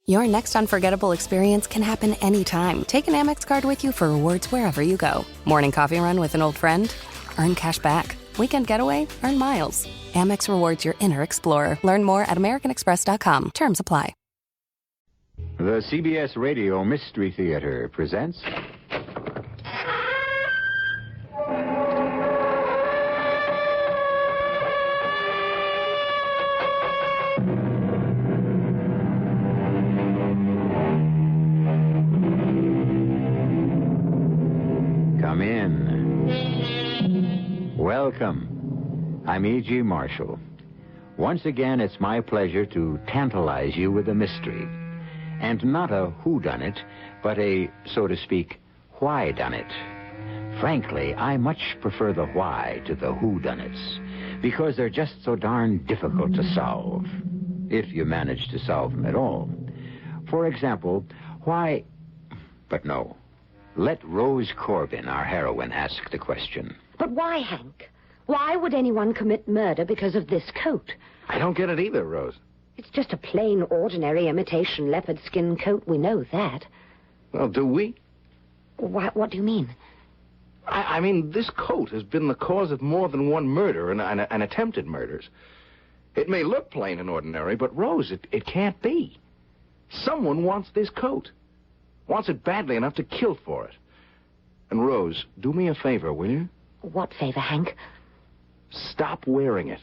Your next unforgettable experience can happen anytime. Take an Amex card with you for rewards wherever you go. Morning coffee run with an old friend? Earn cash back. Weekend getaway? Earn miles. Amex rewards your inner explorer. Learn more at americanexpress.com. Terms apply. The CBS Radio Mystery Theater presents... Come in. Welcome. I'm E.G. Marshall. Once again, it's my pleasure to tantalize you with a mystery. And not a whodunit, but a, so to speak, why-done-it. Frankly, I much prefer the why to the whodunits, because they're just so darn difficult to solve, if you manage to solve them at all. For example, why... But no. Let Rose Corbin, our heroine, ask the question. But why, Hank? Why would anyone commit murder because of this coat? I don't get it either, Rose. It's just a plain, ordinary imitation leopard skin coat. We know that. Well, do we? What do you mean? I mean, this coat has been the cause of more than one murder and attempted murders. It may look plain and ordinary, but, Rose, it can't be. Someone wants this coat. Wants it badly enough to kill for it. And, Rose, do me a favor, will you? What favor, Hank? Stop wearing it.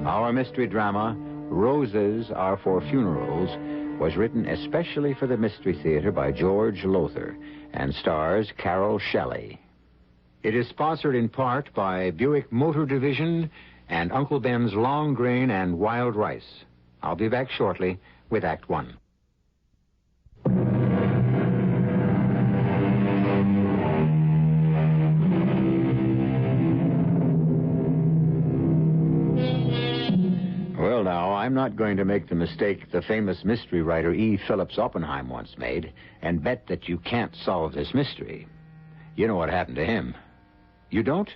Our mystery drama, Roses Are for Funerals, was written especially for the Mystery Theater by George Lothar and stars Carol Shelley. It is sponsored in part by Buick Motor Division and Uncle Ben's Long Grain and Wild Rice. I'll be back shortly with Act One. Well, now, I'm not going to make the mistake the famous mystery writer E. Phillips Oppenheim once made and bet that you can't solve this mystery. You know what happened to him. You don't?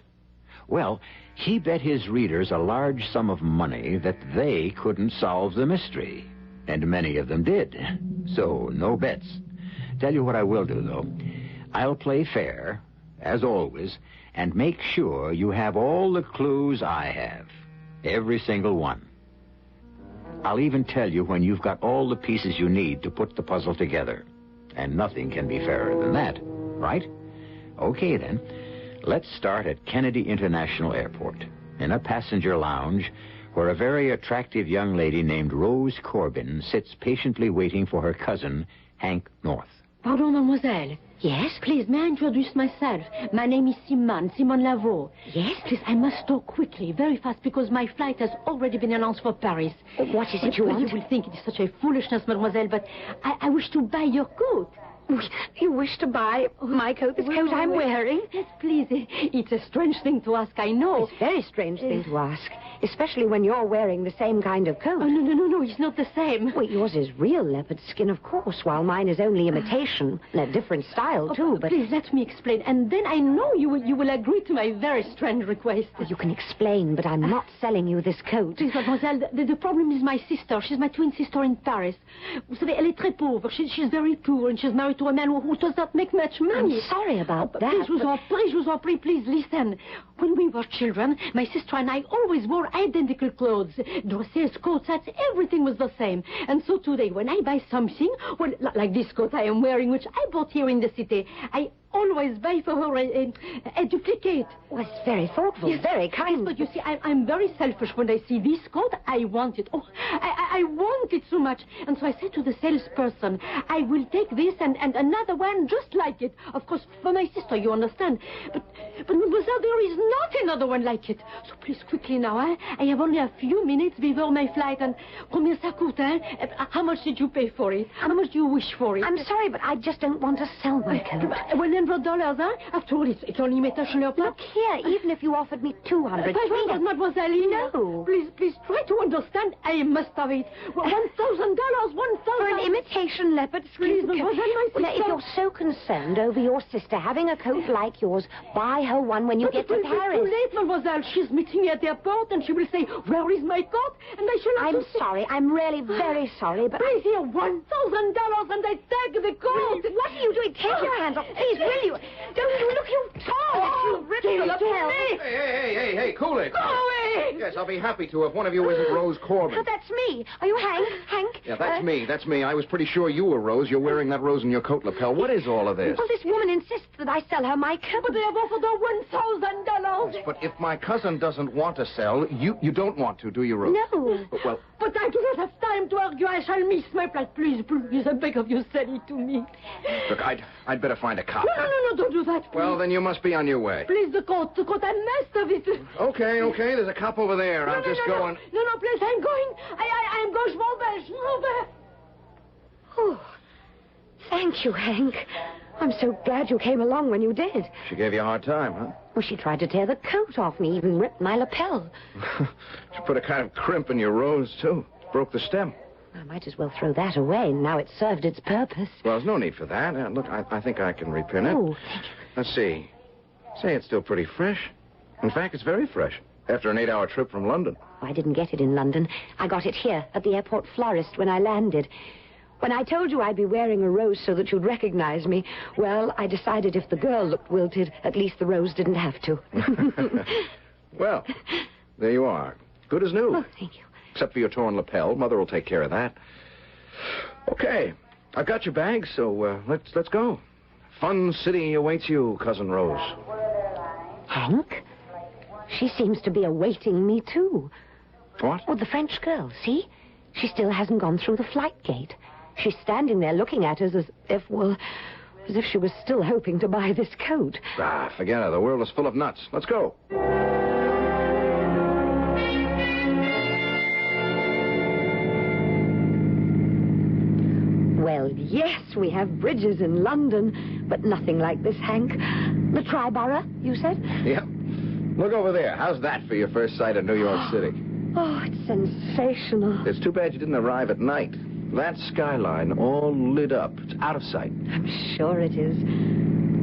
Well, he bet his readers a large sum of money that they couldn't solve the mystery. And many of them did. So, no bets. Tell you what I will do, though. I'll play fair, as always, and make sure you have all the clues I have. Every single one. I'll even tell you when you've got all the pieces you need to put the puzzle together. And nothing can be fairer than that, right? Okay, then. Let's start at Kennedy International Airport, in a passenger lounge where a very attractive young lady named Rose Corbin sits patiently waiting for her cousin, Hank North. Pardon, mademoiselle. Yes? Please, may I introduce myself? My name is Simone Lavaux. Yes? Please, I must talk quickly, very fast, because my flight has already been announced for Paris. What is it you want? You will think it is such a foolishness, mademoiselle, but I wish to buy your coat. You wish to buy my coat, this coat I'm wearing? Yes, please. It's a strange thing to ask, I know. It's a very strange thing to ask, especially when you're wearing the same kind of coat. Oh, no, it's not the same. Well, yours is real leopard skin, of course, while mine is only imitation. A different style, too, but... Please, let me explain, and then I know you will agree to my very strange request. Well, you can explain, but I'm not selling you this coat. Please, mademoiselle, the problem is my sister. She's my twin sister in Paris. Vous savez, elle est très pauvre. She's very poor, and she's married to a man who does not make much money. I'm sorry about that. Please, je vous en prie, please listen. When we were children, my sister and I always wore identical clothes. Dresses, coats, hats, everything was the same. And so today, when I buy something, well, like this coat I am wearing, which I bought here in the city, I always buy for her a duplicate. Well, it's very thoughtful, yes, very kind. But you see, I'm very selfish. When I see this coat, I want it. Oh, I want it so much. And so I say to the salesperson, I will take this and another one just like it. Of course, for my sister, you understand. But mademoiselle, there is not another one like it. So please, quickly now, eh? I have only a few minutes before my flight. And combien ça coûte, eh? How much did you pay for it? How much do you wish for it? I'm sorry, but I just don't want to sell my coat. $100, huh? After all, it's only imitation leopard. Look here, even if you offered me $200. $500, mademoiselle. No. Please try to understand. I must have it. $1,000, $1,000. For an imitation leopard skin Please, coat. mademoiselle, my sister. Well, if you're so concerned over your sister having a coat like yours, buy her one when when you But get it to will be Paris. too late, mademoiselle. She's meeting me at the airport, and she will say, "Where is my coat?" And I shall have I'm to say, sorry. I'm really very sorry, but... "Please, here, $1,000, and I take the coat." What are you doing? Take your hands off. Please, will you? Don't you look, you tore you ripped give the it to lapel. me. Hey, cool it. Go away! Yes, I'll be happy to if one of you isn't Rose Corbin. Oh, that's me. Are you Hank? Hank? Yeah, that's me. I was pretty sure you were Rose. You're wearing that rose in your coat lapel. What is all of this? Well, this woman insists that I sell her my coat. But they have offered her $1,000. But if my cousin doesn't want to sell, you don't want to, do you, Rose? No. Well, But I do not have time to argue. I shall miss my flight. Please, I beg of you, sell it to me. look, I'd better find a cop. No, don't do that, please. Well, then you must be on your way. Please, the coat, I must have it. Okay, there's a cop over there. I'll just go and... No, please, I'm going. I'm going. Je m'en vais. Oh, thank you, Hank. I'm so glad you came along when you did. She gave you a hard time, huh? Well, she tried to tear the coat off me, even ripped my lapel. She put a kind of crimp in your rose, too. Broke the stem. I might as well throw that away. Now it's served its purpose. Well, there's no need for that. Look, I think I can repin it. Oh, thank you. Let's see. Say, it's still pretty fresh. In fact, it's very fresh. After an 8-hour trip from London. I didn't get it in London. I got it here at the airport florist when I landed. When I told you I'd be wearing a rose so that you'd recognize me, well, I decided if the girl looked wilted, at least the rose didn't have to. Well, there you are. Good as new. Oh, thank you. Except for your torn lapel. Mother will take care of that. Okay. I've got your bag, so let's go. Fun city awaits you, Cousin Rose. Hank? She seems to be awaiting me, too. What? Oh, the French girl, see? She still hasn't gone through the flight gate. She's standing there looking at us as if she was still hoping to buy this coat. Ah, forget it. The world is full of nuts. Let's go. Well, yes, we have bridges in London, but nothing like this, Hank. The Triborough, you said? Yep. Look over there. How's that for your first sight of New York City? Oh, it's sensational. It's too bad you didn't arrive at night. That skyline all lit up. It's out of sight. I'm sure it is.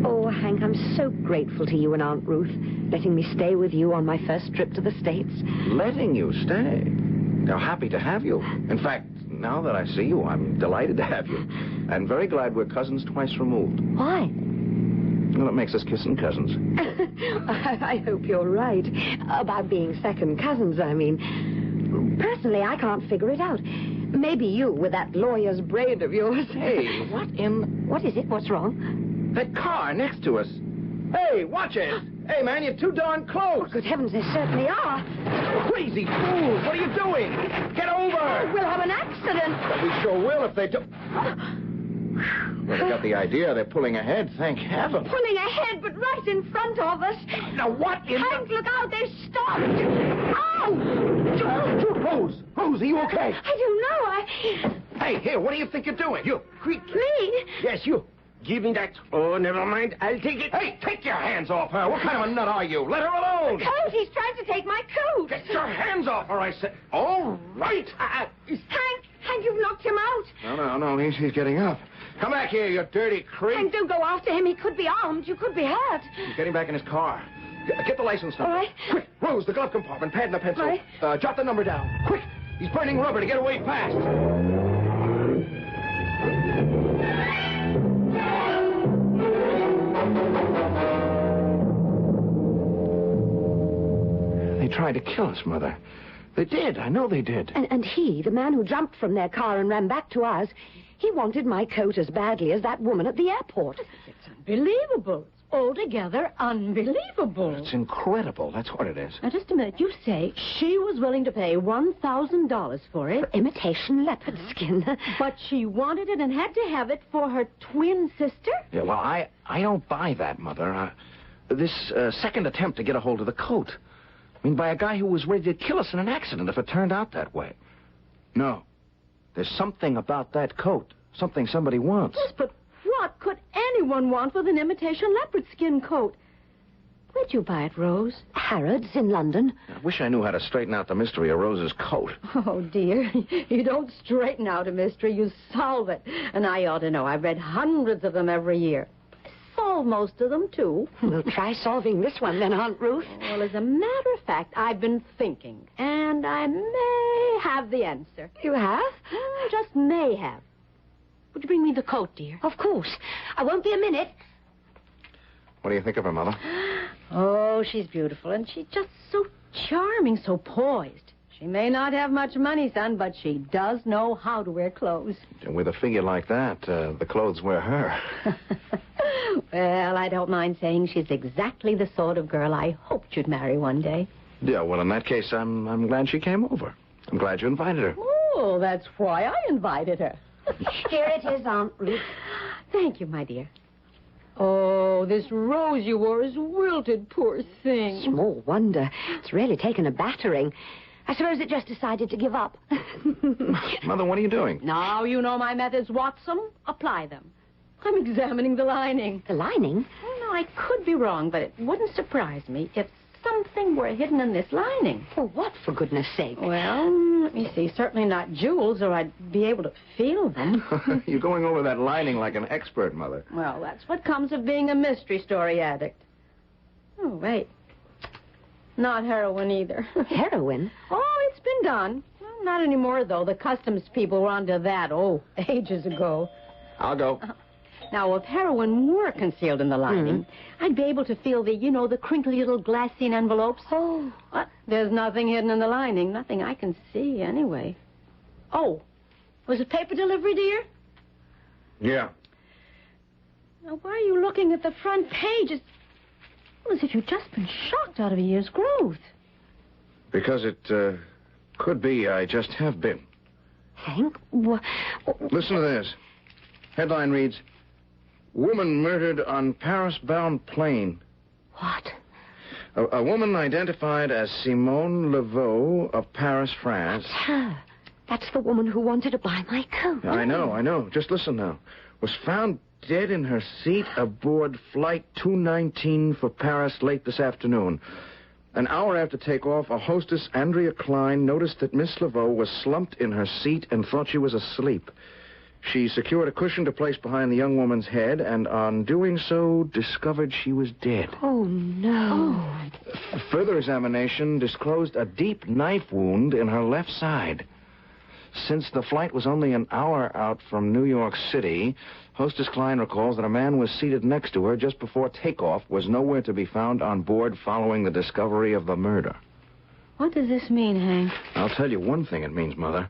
Oh, Hank, I'm so grateful to you and Aunt Ruth, letting me stay with you on my first trip to the States. Letting you stay. They're happy to have you. In fact, now that I see you, I'm delighted to have you. And very glad we're cousins twice removed. Why? Well, it makes us kissing cousins. I hope you're right. About being second cousins, I mean. Personally, I can't figure it out. Maybe you, with that lawyer's brain of yours. Hey, what in... What is it? What's wrong? That car next to us. Hey, watch it. Hey, man, you're too darn close. Good heavens, they certainly are. Crazy fools. What are you doing? Get over. We'll have an accident. Well, we sure will if they do... Well, they got the idea. They're pulling ahead, thank heaven. Pulling ahead, but right in front of us. Now, what in Hank, look out, they've stopped. Ow! Rose, are you okay? I don't know, Hey, here, what do you think you're doing? You, quick. Me? Yes, you. Give me that. Oh, never mind. I'll take it. Hey, take your hands off her. What kind of a nut are you? Let her alone. Coat, he's trying to take my coat. Get your hands off her, I said. All right. Hank, you've knocked him out. No, he's getting up. Come back here, you dirty creep. Hank, don't go after him. He could be armed. You could be hurt. He's getting back in his car. Get the license number. All right. Quick, Rose, the glove compartment, pad and a pencil. All right. Jot the number down. Quick. He's burning rubber to get away fast. They tried to kill us, Mother. They did. I know they did. And he, the man who jumped from their car and ran back to ours, he wanted my coat as badly as that woman at the airport. It's unbelievable. It's altogether unbelievable. It's incredible. That's what it is. Now, just a minute. You say she was willing to pay $1,000 for it. For imitation leopard skin. But she wanted it and had to have it for her twin sister? Yeah, well, I don't buy that, Mother. This second attempt to get a hold of the coat. I mean, by a guy who was ready to kill us in an accident if it turned out that way. No. There's something about that coat. Something somebody wants. Yes, but what could anyone want with an imitation leopard skin coat? Where'd you buy it, Rose? Harrods in London. I wish I knew how to straighten out the mystery of Rose's coat. Oh, dear. You don't straighten out a mystery, you solve it. And I ought to know. I've read hundreds of them every year. Solve solve most of them, too. We'll try solving this one then, Aunt Ruth. Well, as a matter of fact, I've been thinking, and I may have the answer. You have? Just may have. Would you bring me the coat, dear? Of course. I won't be a minute. What do you think of her, Mother? Oh, she's beautiful, and she's just so charming, so poised. She may not have much money, son, but she does know how to wear clothes. And with a figure like that, the clothes wear her. Well, I don't mind saying she's exactly the sort of girl I hoped you'd marry one day. Yeah, well, in that case, I'm glad she came over. I'm glad you invited her. Oh, that's why I invited her. Here it is, Aunt Ruth. Thank you, my dear. Oh, this rose you wore is wilted, poor thing. Small wonder. It's really taken a battering. I suppose it just decided to give up. Mother, what are you doing? Now you know my methods, Watson. Apply them. I'm examining the lining. The lining? Oh, no, I could be wrong, but it wouldn't surprise me if something were hidden in this lining. For what, for goodness sake? Well, let me see. Certainly not jewels, or I'd be able to feel them. You're going over that lining like an expert, Mother. Well, that's what comes of being a mystery story addict. Oh, wait. Not heroin either. Heroin? Oh, it's been done. Well, not anymore, though. The customs people were onto that, ages ago. I'll go. Now, if heroin were concealed in the lining, I'd be able to feel the crinkly little glassine envelopes. Oh. What? There's nothing hidden in the lining. Nothing I can see, anyway. Oh, was it paper delivery, dear? Yeah. Now, why are you looking at the front page? It's as if you'd just been shocked out of a year's growth. Because it could be I just have been. Hank? Listen to this. Headline reads, Woman murdered on Paris-bound plane. What? A woman identified as Simone Laveau of Paris, France. That's her. That's the woman who wanted to buy my coat. I know. Just listen now. Was found dead in her seat aboard Flight 219 for Paris late this afternoon. An hour after takeoff, a hostess, Andrea Klein, noticed that Miss Laveau was slumped in her seat and thought she was asleep. She secured a cushion to place behind the young woman's head, and on doing so, discovered she was dead. Oh, no. Further examination disclosed a deep knife wound in her left side. Since the flight was only an hour out from New York City, Hostess Klein recalls that a man was seated next to her just before takeoff, was nowhere to be found on board following the discovery of the murder. What does this mean, Hank? I'll tell you one thing it means, Mother.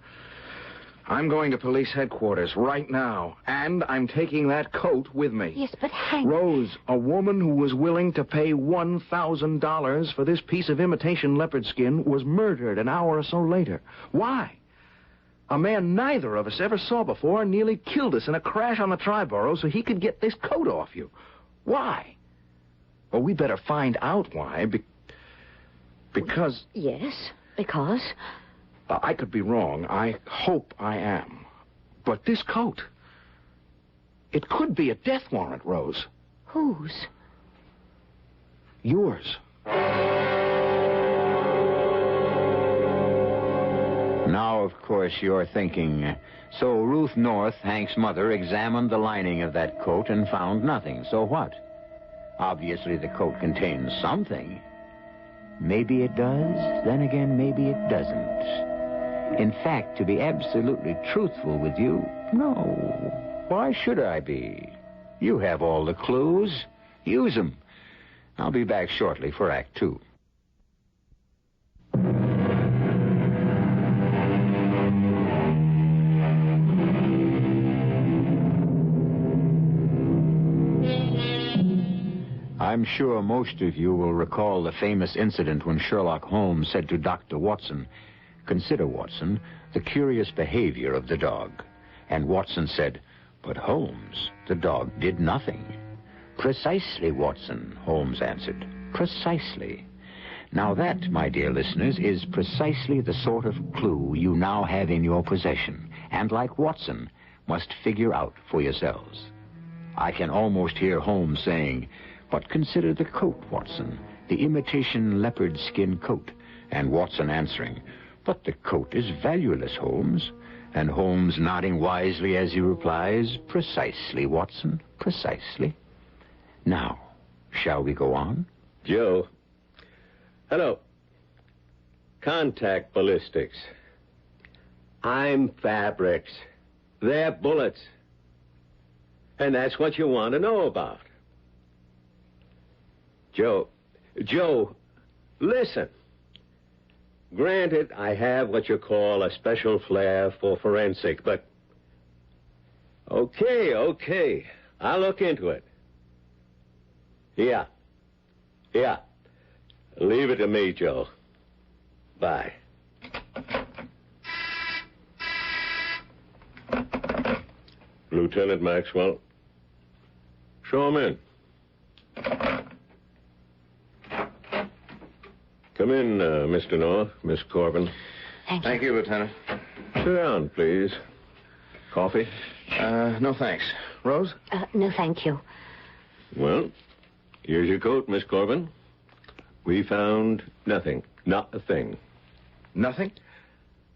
I'm going to police headquarters right now, and I'm taking that coat with me. Yes, but Hank... Rose, a woman who was willing to pay $1,000 for this piece of imitation leopard skin, was murdered an hour or so later. Why? A man neither of us ever saw before nearly killed us in a crash on the Triborough so he could get this coat off you. Why? Well, we better find out why, because... Yes, because... I could be wrong. I hope I am. But this coat, it could be a death warrant, Rose. Whose? Yours. Now, of course, you're thinking, so Ruth North, Hank's mother, examined the lining of that coat and found nothing. So what? Obviously, the coat contains something. Maybe it does, then again, maybe it doesn't. In fact, to be absolutely truthful with you, no. Why should I be? You have all the clues. Use them. I'll be back shortly for Act 2. I'm sure most of you will recall the famous incident when Sherlock Holmes said to Dr. Watson, "Consider, Watson, the curious behavior of the dog." And Watson said, "But Holmes, the dog did nothing." "Precisely, Watson," Holmes answered. "Precisely." Now that, my dear listeners, is precisely the sort of clue you now have in your possession, and like Watson, must figure out for yourselves. I can almost hear Holmes saying, "But consider the coat, Watson, the imitation leopard skin coat," and Watson answering, "But the coat is valueless, Holmes," and Holmes nodding wisely as he replies, "Precisely, Watson, precisely." Now, shall we go on? Joe. Hello. Contact ballistics. I'm fabrics. They're bullets. And that's what you want to know about. Joe, listen. Granted, I have what you call a special flair for forensic, but... Okay. I'll look into it. Yeah. Leave it to me, Joe. Bye. Lieutenant Maxwell. Show him in. Come in, Mr. North, Miss Corbin. Thank you, Lieutenant. Sit down, please. Coffee? No thanks. Rose? No, thank you. Well, here's your coat, Miss Corbin. We found nothing. Not a thing. Nothing?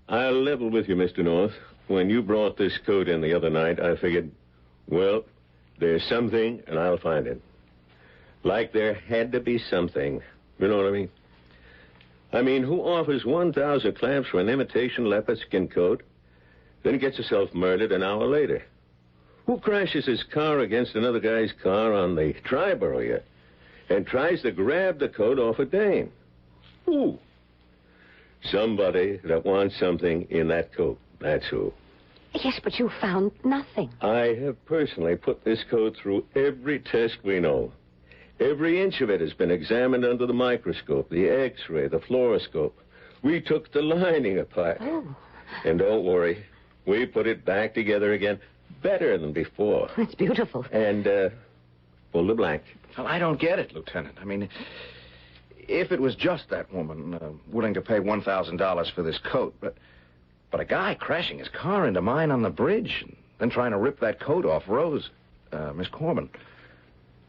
I'll level with you, Mr. North. When you brought this coat in the other night, I figured, well, there's something, and I'll find it. Like there had to be something. You know what I mean? I mean, who offers 1,000 clams for an imitation leopard skin coat, then gets himself murdered an hour later? Who crashes his car against another guy's car on the Triborough yet and tries to grab the coat off a dame? Who? Somebody that wants something in that coat. That's who. Yes, but you found nothing. I have personally put this coat through every test we know. Every inch of it has been examined under the microscope, the X-ray, the fluoroscope. We took the lining apart. Oh. And don't worry, we put it back together again better than before. It's beautiful. And, pull the blank. Well, I don't get it, Lieutenant. I mean, if it was just that woman willing to pay $1,000 for this coat, but a guy crashing his car into mine on the bridge and then trying to rip that coat off Rose, Miss Corbin.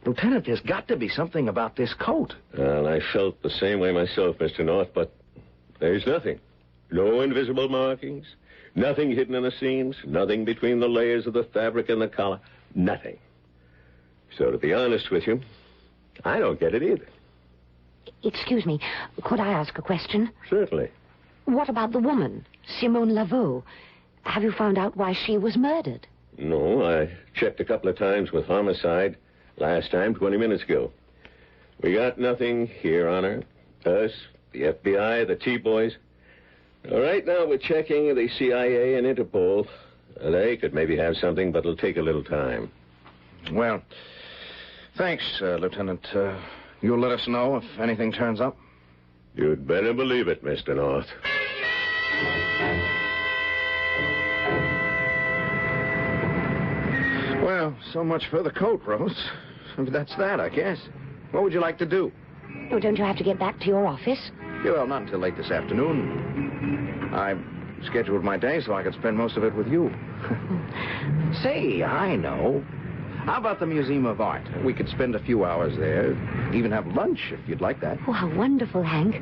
Lieutenant, there's got to be something about this coat. Well, I felt the same way myself, Mr. North, but there's nothing. No invisible markings, nothing hidden in the seams, nothing between the layers of the fabric and the collar, nothing. So to be honest with you, I don't get it either. Excuse me, could I ask a question? Certainly. What about the woman, Simone Laveau? Have you found out why she was murdered? No, I checked a couple of times with homicide. Last time, 20 minutes ago. We got nothing here on her. Us, the FBI, the T-boys. Right now, we're checking the CIA and Interpol. They could maybe have something, but it'll take a little time. Well, thanks, Lieutenant. You'll let us know if anything turns up? You'd better believe it, Mr. North. Well, so much for the coat, Rose. That's that, I guess. What would you like to do? Oh, don't you have to get back to your office? Yeah, well, not until late this afternoon. I scheduled my day so I could spend most of it with you. Say, I know. How about the Museum of Art? We could spend a few hours there, even have lunch if you'd like that. Oh, how wonderful, Hank.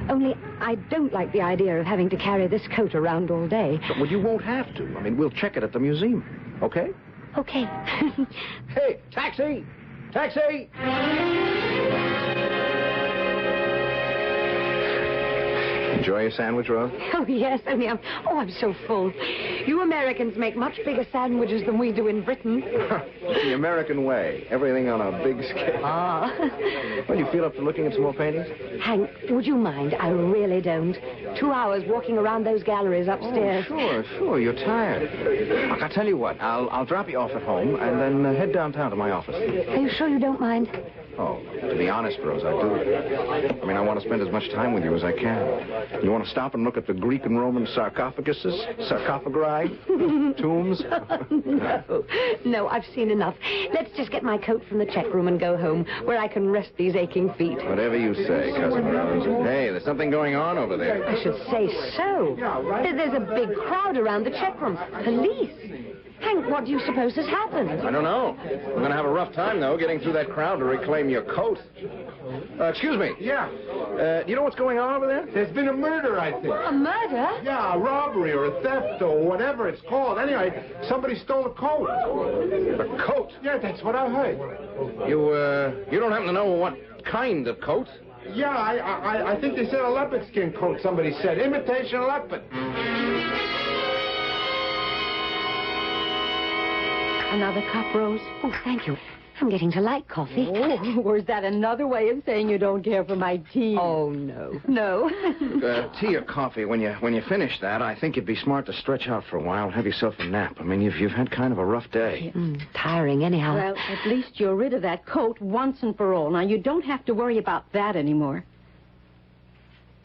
Only I don't like the idea of having to carry this coat around all day. Well, you won't have to. I mean, we'll check it at the museum, okay? Okay. Hey, taxi! Taxi! Enjoy your sandwich, Rose? Oh, yes, only I'm so full. You Americans make much bigger sandwiches than we do in Britain. The American way. Everything on a big scale. Ah. Well, you feel up to looking at some more paintings? Hank, would you mind? I really don't. 2 hours walking around those galleries upstairs. Oh, sure. You're tired. Look, I'll tell you what. I'll drop you off at home and then head downtown to my office. Are you sure you don't mind? Oh, to be honest, Rose, I do. I mean, I want to spend as much time with you as I can. You want to stop and look at the Greek and Roman sarcophaguses, sarcophagi, tombs? No, I've seen enough. Let's just get my coat from the check room and go home, where I can rest these aching feet. Whatever you say, Cousin Rose. Hey, there's something going on over there. I should say so. There's a big crowd around the check room. Police. Hank, what do you suppose has happened? I don't know. We're going to have a rough time, though, getting through that crowd to reclaim your coat. Excuse me. Yeah. Do you know what's going on over there? There's been a murder, I think. A murder? Yeah, a robbery or a theft or whatever it's called. Anyway, somebody stole a coat. A coat? Yeah, that's what I heard. You don't happen to know what kind of coat? Yeah, I think they said a leopard skin coat, somebody said. Imitation leopard. Another cup, Rose? Oh, thank you. I'm getting to like coffee. Oh, or is that another way of saying you don't care for my tea? Oh, no. No. Tea or coffee, when you finish that, I think it'd be smart to stretch out for a while, have yourself a nap. I mean, you've had kind of a rough day. Tiring anyhow. Well, at least you're rid of that coat once and for all. Now, you don't have to worry about that anymore.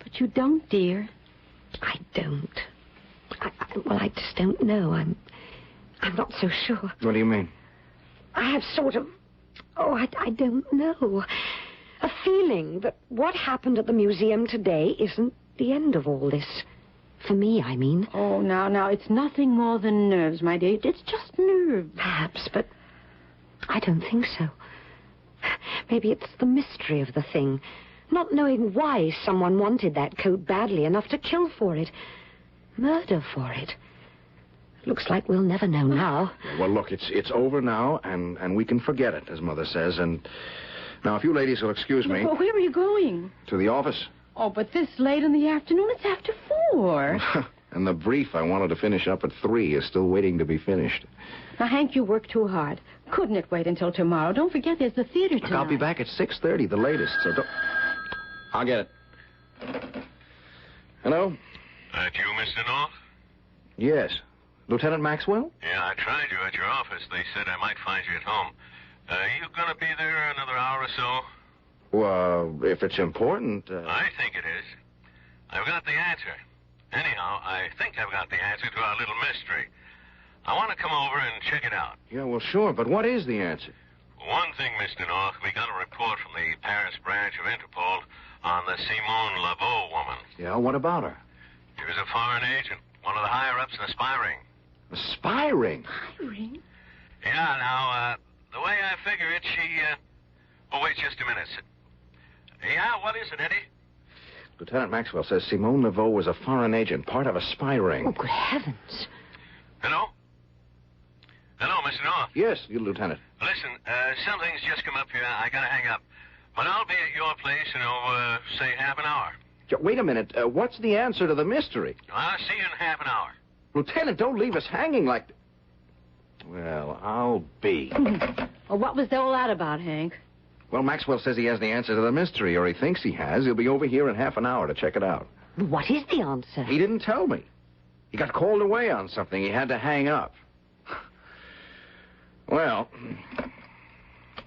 But you don't, dear. I don't. I just don't know. I'm not so sure. What do you mean? I have sort of... I don't know. A feeling that what happened at the museum today isn't the end of all this. For me, I mean. Oh, now, it's nothing more than nerves, my dear. It's just nerves. Perhaps, but I don't think so. Maybe it's the mystery of the thing. Not knowing why someone wanted that coat badly enough to kill for it. Murder for it. Looks like we'll never know now. Well, look, it's over now, and we can forget it, as Mother says. And now, if you ladies will excuse me... Well, where are you going? To the office. Oh, but this late in the afternoon, it's after 4. And the brief I wanted to finish up at 3 is still waiting to be finished. Now, Hank, you work too hard. Couldn't it wait until tomorrow? Don't forget there's the theater tonight. Look, I'll be back at 6:30, the latest, so don't... I'll get it. Hello? That you, Mr. North? Yes. Lieutenant Maxwell? Yeah, I tried you at your office. They said I might find you at home. You gonna be there another hour or so? Well, if it's important... I think it is. I've got the answer. Anyhow, I think I've got the answer to our little mystery. I want to come over and check it out. Yeah, well, sure, but what is the answer? One thing, Mr. North, we got a report from the Paris branch of Interpol on the Simone Laveau woman. Yeah, what about her? She was a foreign agent, one of the higher-ups in a spy ring. A spy ring? Spy ring? Yeah, now, the way I figure it, she, Oh, wait just a minute. Yeah, what is it, Eddie? Lieutenant Maxwell says Simone Laveau was a foreign agent, part of a spy ring. Oh, good heavens. Hello? Hello, Mr. North. Yes, you, Lieutenant. Listen, something's just come up here. I gotta hang up. But I'll be at your place in, say half an hour. Wait a minute. What's the answer to the mystery? I'll see you in half an hour. Lieutenant, don't leave us hanging like... Well, I'll be. Well, what was all that about, Hank? Well, Maxwell says he has the answer to the mystery, or he thinks he has. He'll be over here in half an hour to check it out. What is the answer? He didn't tell me. He got called away on something. He had to hang up. Well...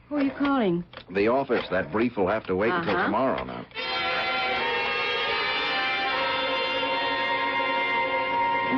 Who are you calling? The office. That brief will have to wait until tomorrow now.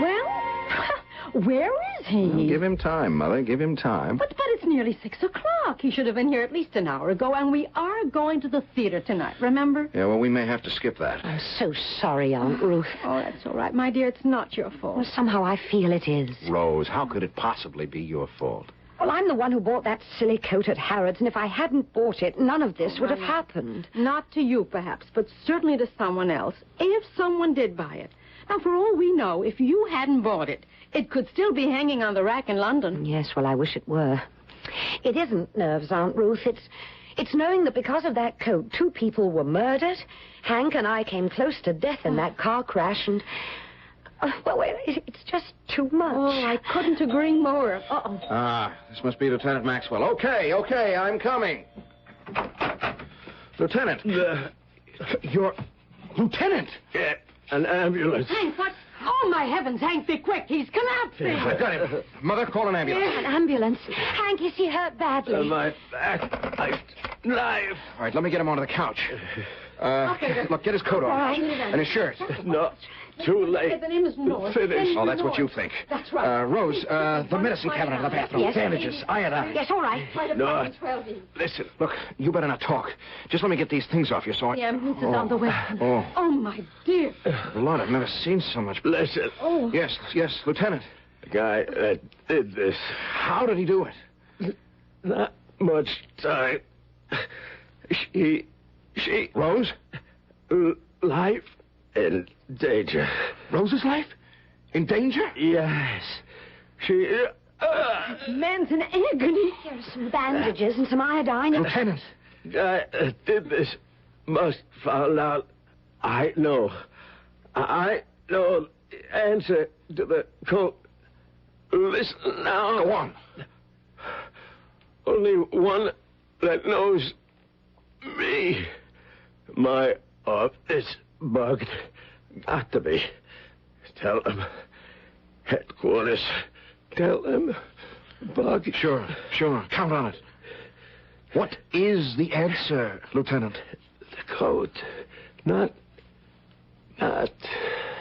Well, where is he? Well, give him time, Mother. Give him time. But it's nearly 6 o'clock. He should have been here at least an hour ago, and we are going to the theater tonight, remember? Yeah, well, we may have to skip that. I'm so sorry, Aunt Ruth. Oh, that's all right, my dear. It's not your fault. Well, somehow I feel it is. Rose, how could it possibly be your fault? Well, I'm the one who bought that silly coat at Harrods, and if I hadn't bought it, none of this would have happened. Not to you, perhaps, but certainly to someone else, if someone did buy it. Now, for all we know, if you hadn't bought it, it could still be hanging on the rack in London. Yes, well, I wish it were. It isn't nerves, Aunt Ruth. It's knowing that because of that coat, 2 people were murdered. Hank and I came close to death in that car crash, and... well, it's just too much. Oh, I couldn't agree more. Uh-oh. Ah, this must be Lieutenant Maxwell. Okay, I'm coming. Lieutenant. You're... Lieutenant! Yeah, an ambulance. Hank, what? Oh, my heavens, Hank, be quick. He's collapsing. I got him. Mother, call an ambulance. An ambulance. Hank, is he hurt badly? My back, my knife. All right, let me get him onto the couch. Okay. Look, get his coat on. All right. And his shirt. No, too late. The name is North. Finished. Oh, that's what you think. That's right. Rose, the medicine cabinet in the bathroom. Yes. Bandages, iodine. Yes, all right. No. Listen, look, you better not talk. Just let me get these things off you so I... The ambulance is on the way. Oh, my dear. Lord, I've never seen so much... Listen, Oh. Yes, Lieutenant. the guy that did this, How did he do it? not much time. She... Rose? life in danger. Rose's life? In danger? Yes. She... Man's in agony. Here are some bandages and some iodine. Lieutenant. I did this. Must found out. I know. I know the answer to the code. Listen now. Go on. Only one that knows me. My office bugged. Got to be. Tell them. Headquarters. Tell them. Bugged. Sure. Count on it. What is the answer, Lieutenant? The code. Not.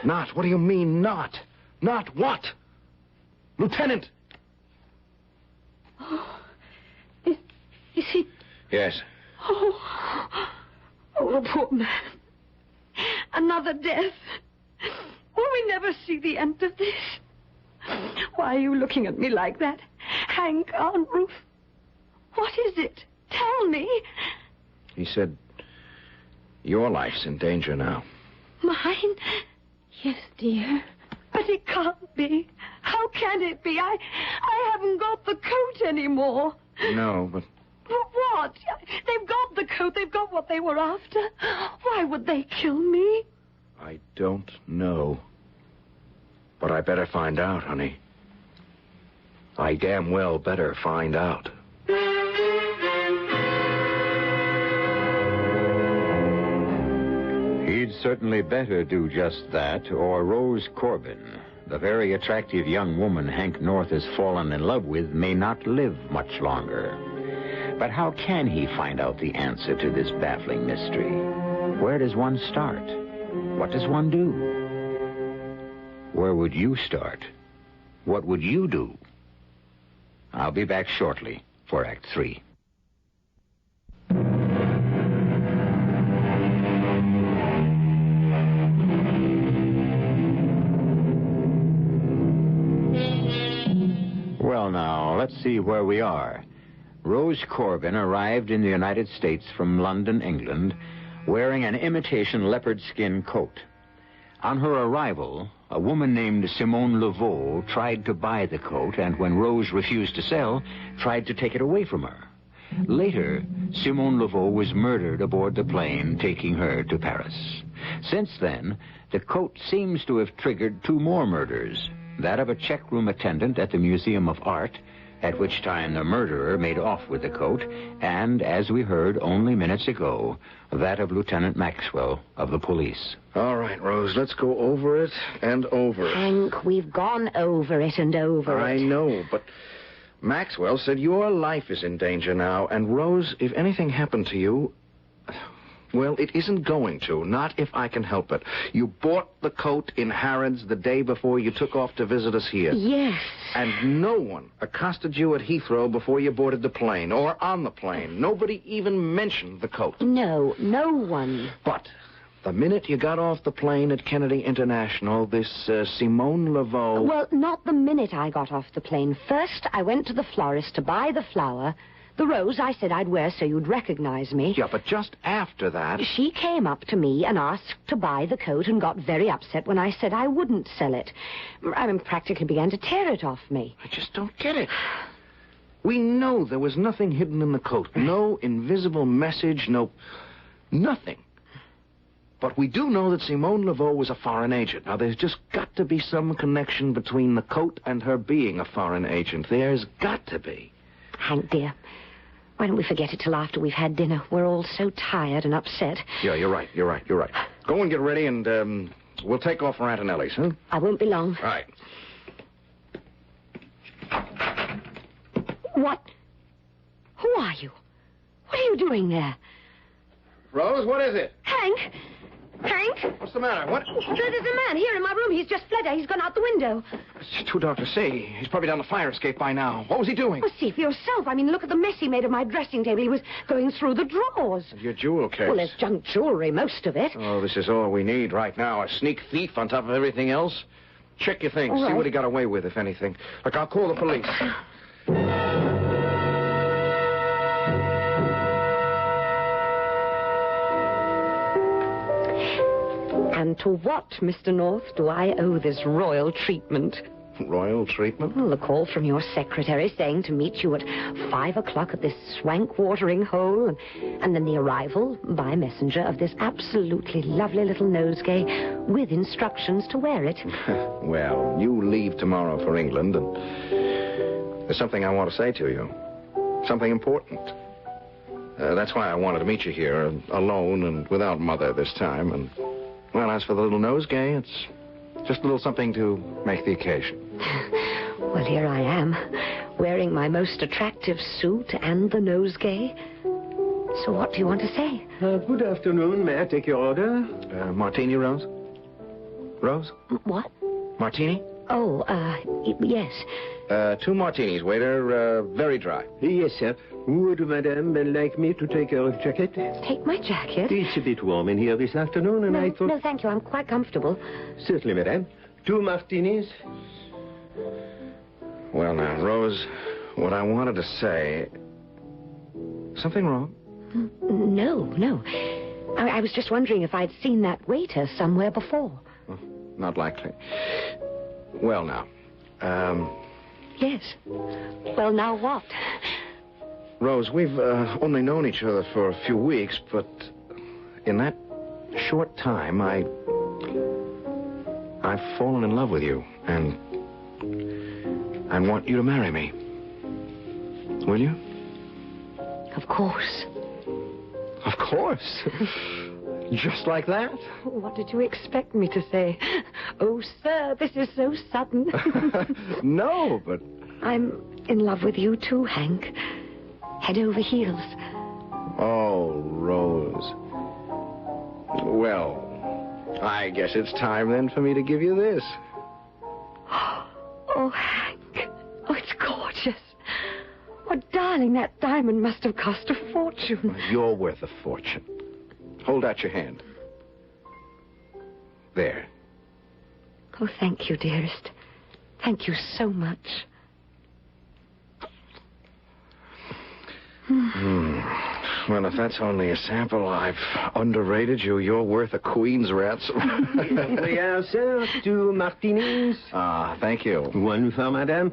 Not? What do you mean, not? Not what? Lieutenant! Oh, is he... Yes. Oh, the poor man. Another death. Will we never see the end of this? Why are you looking at me like that? Hank, Aunt Ruth, what is it? Tell me. He said, your life's in danger now. Mine? Yes, dear. But it can't be. How can it be? I haven't got the coat anymore. No, but... But what? They've got the coat. They've got what they were after. Why would they kill me? I don't know. But I better find out, honey. I damn well better find out. He'd certainly better do just that, or Rose Corbin, the very attractive young woman Hank North has fallen in love with, may not live much longer. But how can he find out the answer to this baffling mystery? Where does one start? What does one do? Where would you start? What would you do? I'll be back shortly for Act 3. Well, now, let's see where we are. Rose Corbin arrived in the United States from London, England, wearing an imitation leopard skin coat. On her arrival, a woman named Simone Laveau tried to buy the coat, and when Rose refused to sell, tried to take it away from her. Later, Simone Laveau was murdered aboard the plane taking her to Paris. Since then, the coat seems to have triggered 2 more murders. That of a checkroom attendant at the Museum of Art, at which time the murderer made off with the coat, and, as we heard only minutes ago, that of Lieutenant Maxwell of the police. All right, Rose, let's go over it and over it. Hank, we've gone over it and over it. I know, but Maxwell said your life is in danger now, and Rose, if anything happened to you... Well, it isn't going to, not if I can help it. You bought the coat in Harrods the day before you took off to visit us here. Yes. And no one accosted you at Heathrow before you boarded the plane, or on the plane. Nobody even mentioned the coat. No one. But the minute you got off the plane at Kennedy International, this Simone Laveau... Well, not the minute I got off the plane. First, I went to the florist to buy the flower... The rose I said I'd wear so you'd recognize me. Yeah, but just after that... She came up to me and asked to buy the coat and got very upset when I said I wouldn't sell it. I mean, practically began to tear it off me. I just don't get it. We know there was nothing hidden in the coat. No invisible message, nothing. But we do know that Simone Laveau was a foreign agent. Now, there's just got to be some connection between the coat and her being a foreign agent. There's got to be. Hank, dear... Why don't we forget it till after we've had dinner? We're all so tired and upset. Yeah, you're right. Go and get ready, and we'll take off for Aunt Annelli's, huh? I won't be long. All right. What? Who are you? What are you doing there? Rose, what is it? Hank? What's the matter? What? There's a man here in my room. He's just fled. He's gone out the window. Two doctors say he's probably down the fire escape by now. What was he doing? Well, see for yourself. I mean, look at the mess he made of my dressing table. He was going through the drawers. Your jewel case. Well, there's junk jewelry, most of it. Oh, this is all we need right now. A sneak thief on top of everything else. Check your things. All right. See what he got away with, if anything. Look, I'll call the police. And to what, Mr. North, do I owe this royal treatment? Royal treatment? Well, the call from your secretary saying to meet you at 5 o'clock at this swank watering hole, and then the arrival by messenger of this absolutely lovely little nosegay with instructions to wear it. Well, you leave tomorrow for England, and there's something I want to say to you. Something important. That's why I wanted to meet you here, alone and without Mother this time. And, well, as for the little nosegay, it's just a little something to make the occasion. Well, here I am, wearing my most attractive suit and the nosegay. So what do you want to say? Good afternoon. May I take your order? Martini, Rose? Rose? What? Martini? Oh, yes. 2 martinis, waiter. Very dry. Yes, sir. Would Madame like me to take her jacket? Take my jacket? It's a bit warm in here this afternoon, and I thought... No, thank you. I'm quite comfortable. Certainly, Madame. 2 martinis. Well, now, Rose, what I wanted to say... Something wrong? No. I was just wondering if I'd seen that waiter somewhere before. Well, not likely. Well, now, Yes. Well, now what? Rose, we've only known each other for a few weeks, but in that short time, I've fallen in love with you, and I want you to marry me. Will you? Of course. Of course. Just like that? What did you expect me to say? Oh, sir, this is so sudden. No, but... I'm in love with you too, Hank. Head over heels. Oh, Rose. Well, I guess it's time then for me to give you this. Oh, Hank. Oh, it's gorgeous. Oh, darling, that diamond must have cost a fortune. You're worth a fortune. Hold out your hand. There. Oh, thank you, dearest. Thank you so much. Well, if that's only a sample, I've underrated you. You're worth a queen's ransom. Yes, sir. 2 martinis. Thank you. 1 for Madame.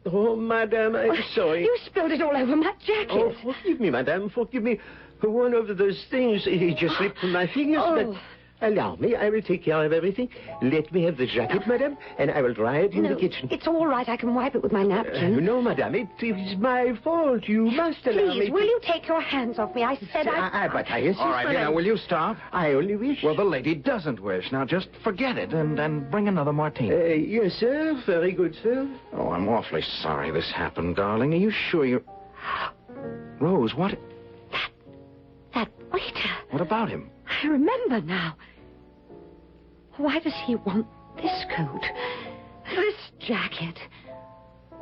Oh, Madame, I'm sorry. You spilled it all over my jacket. Oh, forgive me, Madame, forgive me. One of those things, it just slipped from my fingers, but allow me, I will take care of everything. Let me have the jacket, Madame, and I will dry it in the kitchen. It's all right. I can wipe it with my napkin. No, Madame, it is my fault. You must allow me Please, will you take your hands off me? I said But I insist, All right, Madame. now, will you stop? I only wish... Well, the lady doesn't wish. Now, just forget it and bring another martini. Yes, sir. Very good, sir. Oh, I'm awfully sorry this happened, darling. Are you sure you... Rose, what... That waiter. What about him? I remember now. Why does he want this coat? This jacket?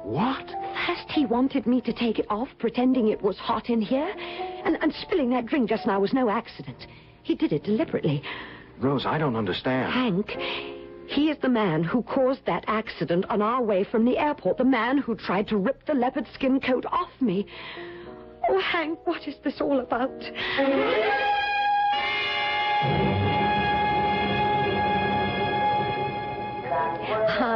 What? First he wanted me to take it off, pretending it was hot in here. And spilling that drink just now was no accident. He did it deliberately. Rose, I don't understand. Hank, he is the man who caused that accident on our way from the airport. The man who tried to rip the leopard skin coat off me. Oh, Hank, what is this all about?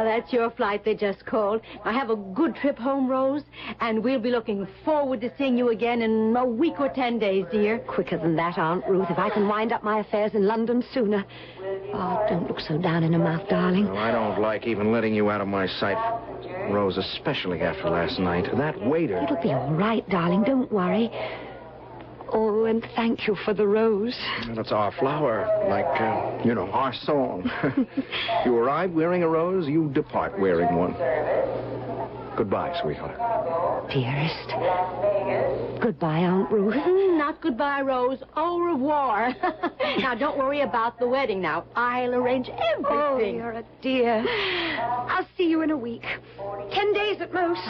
That's your flight they just called. Now have a good trip home, Rose, and we'll be looking forward to seeing you again in a week or 10 days, dear. Quicker than that, Aunt Ruth, if I can wind up my affairs in London sooner. Oh, don't look so down in the mouth, darling. Well, I don't like even letting you out of my sight, Rose, especially after last night. That waiter... It'll be all right, darling. Don't worry. Oh, and thank you for the rose. That's our flower, like, our song. You arrive wearing a rose, you depart wearing one. Goodbye, sweetheart. Dearest. Goodbye, Aunt Ruth. Not goodbye, Rose. Au revoir. Now, don't worry about the wedding now. I'll arrange everything. Oh, you're a dear. I'll see you in a week. 10 days at most.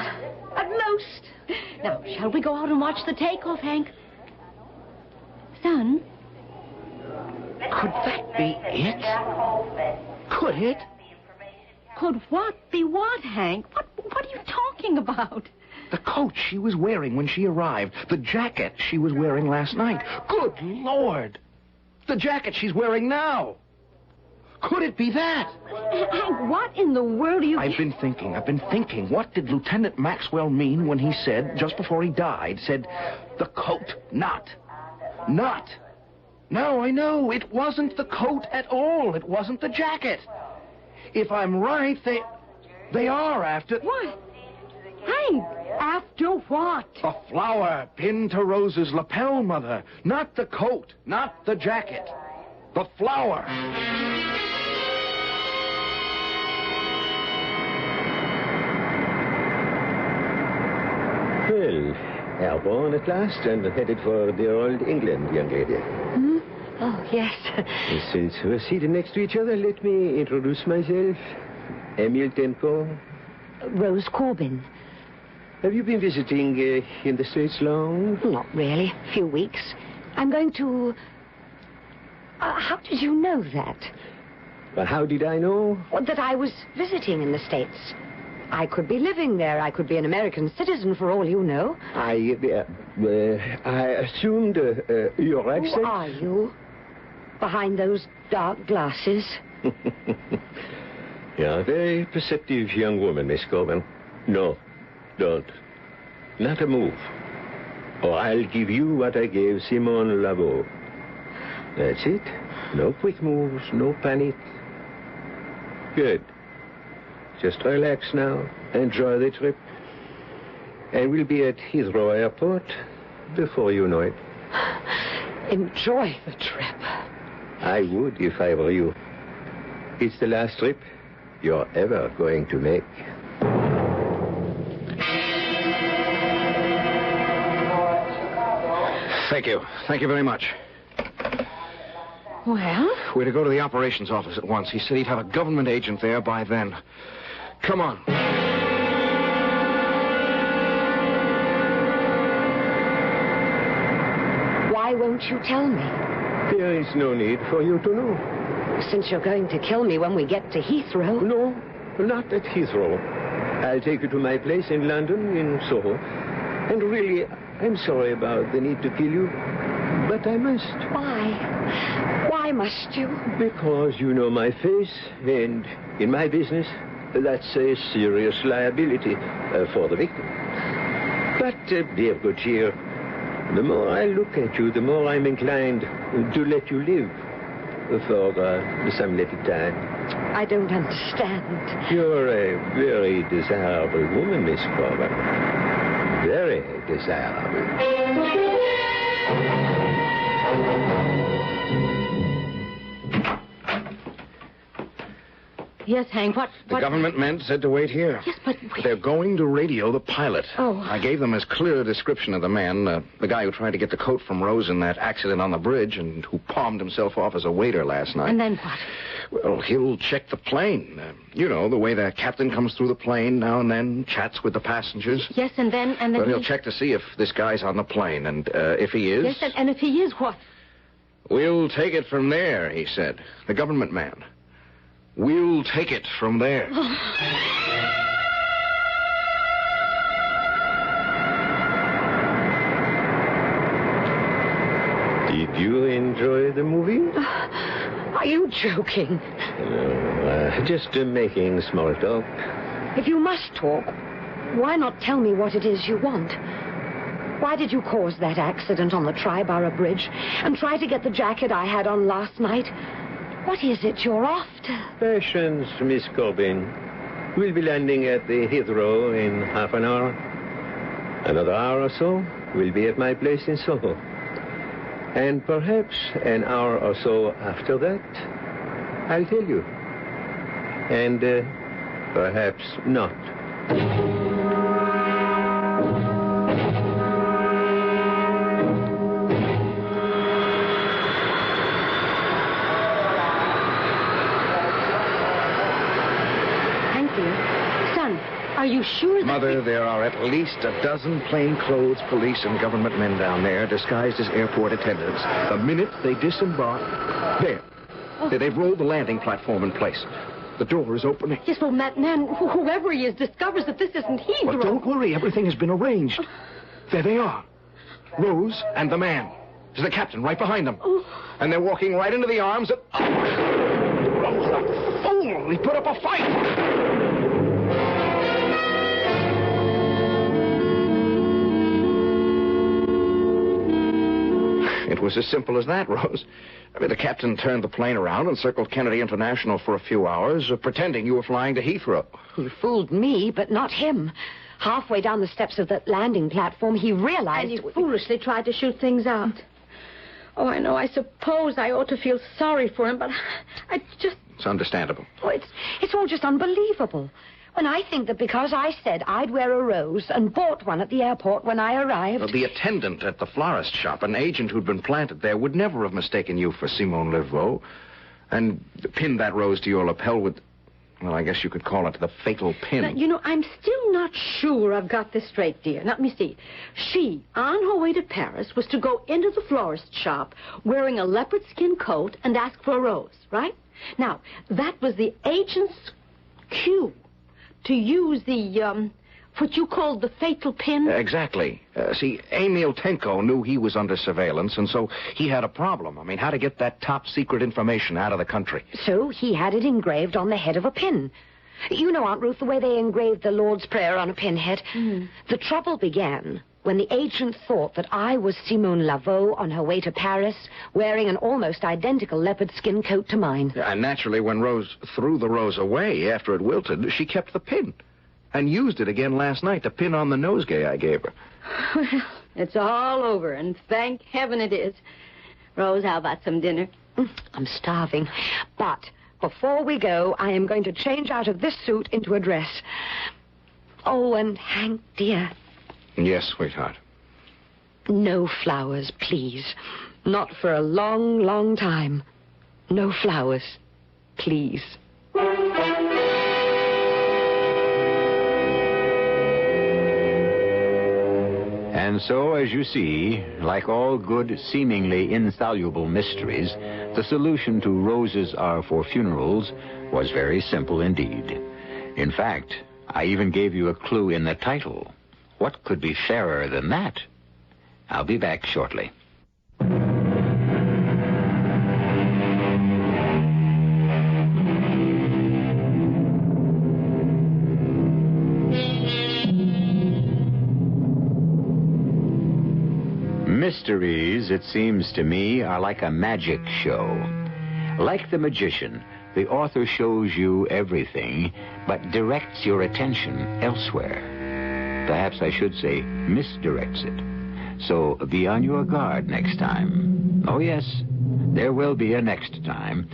At most. Now, shall we go out and watch the takeoff, Hank? Son? Could that be it? Could it? Could what be what, Hank? What are you talking about? The coat she was wearing when she arrived. The jacket she was wearing last night. Good Lord! the jacket she's wearing now. Could it be that? Hank, what in the world are you... I've been thinking. What did Lieutenant Maxwell mean when he said, just before he died, said, the coat, not. No, I know. It wasn't the coat at all. It wasn't the jacket. If I'm right, they are after... What? Hank, after what? A flower pinned to Rose's lapel, Mother. Not the coat, not the jacket. The flower. Well, airborne at last and headed for dear old England, young lady. Hmm? Oh, yes. Since we're seated next to each other, let me introduce myself. Emile Tenko. Rose Corbin. Have you been visiting in the States long? Not really. A few weeks. I'm going to... how did you know that? Well, how did I know? Well, that I was visiting in the States. I could be living there. I could be an American citizen for all you know. I assumed your accent. Who are you? Behind those dark glasses? You're a very perceptive young woman, Miss Corbin. No, don't. Not a move. Or I'll give you what I gave Simone Laveau. That's it. No quick moves, no panic. Good. Just relax now. Enjoy the trip. And we'll be at Heathrow Airport before you know it. Enjoy the trip. I would if I were you. It's the last trip you're ever going to make. Thank you. Thank you very much. Well? We're to go to the operations office at once. He said he'd have a government agent there by then. Come on. Why won't you tell me? There is no need for you to know. Since you're going to kill me when we get to Heathrow. No, not at Heathrow. I'll take you to my place in London, in Soho. And really, I'm sorry about the need to kill you, but I must. Why? Why must you? Because you know my face, and in my business, that's a serious liability for the victim. But, dear good cheer, the more I look at you, the more I'm inclined to let you live for some little time. I don't understand. You're a very desirable woman, Miss Corbin. Very desirable. Yes, Hank, what... The government men said to wait here. Yes, but... They're going to radio the pilot. Oh. I gave them as clear a description of the man, the guy who tried to get the coat from Rose in that accident on the bridge and who palmed himself off as a waiter last night. And then what? Well, he'll check the plane. You know, the way the captain comes through the plane now and then, chats with the passengers. Yes, and then... Well, he'll check to see if this guy's on the plane, and if he is... Yes, and if he is, what? We'll take it from there, he said. The government man. We'll take it from there. Did you enjoy the movie? Are you joking? Just making small talk. If you must talk, why not tell me what it is you want? Why did you cause that accident on the Triborough Bridge and try to get the jacket I had on last night? What is it you're after? Patience, Miss Corbin. We'll be landing at the Heathrow in half an hour. Another hour or so, we'll be at my place in Soho. And perhaps an hour or so after that, I'll tell you. And perhaps not. Are you sure that... Mother, there are at least a dozen plainclothes police and government men down there disguised as airport attendants. The minute they disembark... There. Oh. They've rolled the landing platform in place. The door is opening. Yes, well, that man, whoever he is, discovers that this isn't he. But don't worry. Everything has been arranged. There they are. Rose and the man. There's the captain right behind them. Oh. And they're walking right into the arms of... Rose, the fool! He put up a fight! It was as simple as that, Rose. I mean, the captain turned the plane around and circled Kennedy International for a few hours, pretending you were flying to Heathrow. He fooled me, but not him. Halfway down the steps of that landing platform, he realized... And he foolishly tried to shoot things out. Oh, I know. I suppose I ought to feel sorry for him, but I just... It's understandable. Oh, it's all just unbelievable. When I think that because I said I'd wear a rose and bought one at the airport when I arrived... The attendant at the florist shop, an agent who'd been planted there, would never have mistaken you for Simone Laveau and pinned that rose to your lapel with... Well, I guess you could call it the fatal pin. Now, you know, I'm still not sure I've got this straight, dear. Now, let me see. She, on her way to Paris, was to go into the florist shop wearing a leopard skin coat and ask for a rose, right? Now, that was the agent's cue to use the, what you called the fatal pin. Exactly. See, Emil Tenko knew he was under surveillance, and so he had a problem. I mean, how to get that top-secret information out of the country. So he had it engraved on the head of a pin. You know, Aunt Ruth, the way they engraved the Lord's Prayer on a pinhead. Mm. The trouble began when the agent thought that I was Simone Laveau on her way to Paris, wearing an almost identical leopard skin coat to mine. And naturally, when Rose threw the rose away after it wilted, she kept the pin. And used it again last night to pin on the nosegay I gave her. Well, it's all over, and thank heaven it is. Rose, how about some dinner? I'm starving. But before we go, I am going to change out of this suit into a dress. Oh, and Hank, dear. Yes, sweetheart. No flowers, please. Not for a long, long time. No flowers, please. And so, as you see, like all good, seemingly insoluble mysteries, the solution to Roses Are for Funerals was very simple indeed. In fact, I even gave you a clue in the title. What could be fairer than that? I'll be back shortly. Mysteries, it seems to me, are like a magic show. Like the magician, the author shows you everything, but directs your attention elsewhere. Perhaps I should say misdirects it. So be on your guard next time. Oh, yes, there will be a next time.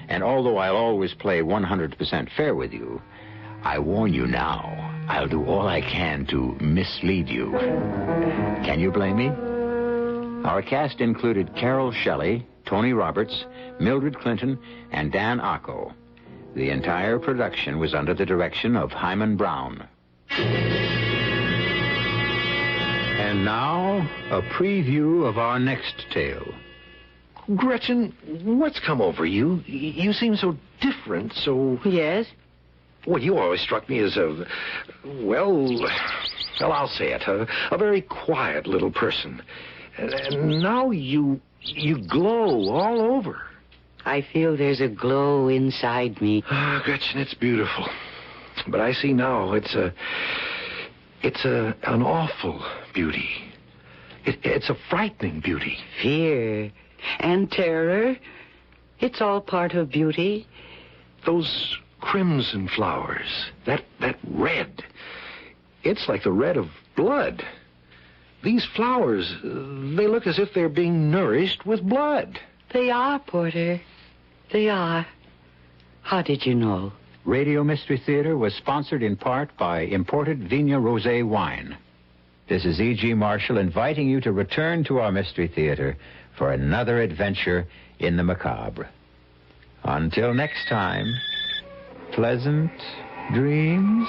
And although I'll always play 100% fair with you, I warn you now, I'll do all I can to mislead you. Can you blame me? Our cast included Carol Shelley, Tony Roberts, Mildred Clinton, and Dan Acco. The entire production was under the direction of Hyman Brown. And now, a preview of our next tale. Gretchen, what's come over you? You seem so different, so... Yes? Well, you always struck me as well, I'll say it, a very quiet little person. And now you glow all over. I feel there's a glow inside me. Ah, Gretchen, it's beautiful. But I see now it's an awful beauty. It's a frightening beauty. Fear and terror. It's all part of beauty. Those crimson flowers, that red. It's like the red of blood. These flowers, they look as if they're being nourished with blood. They are, Porter. They are. How did you know? Radio Mystery Theater was sponsored in part by imported Vigna Rosé wine. This is E.G. Marshall inviting you to return to our Mystery Theater for another adventure in the macabre. Until next time, pleasant dreams.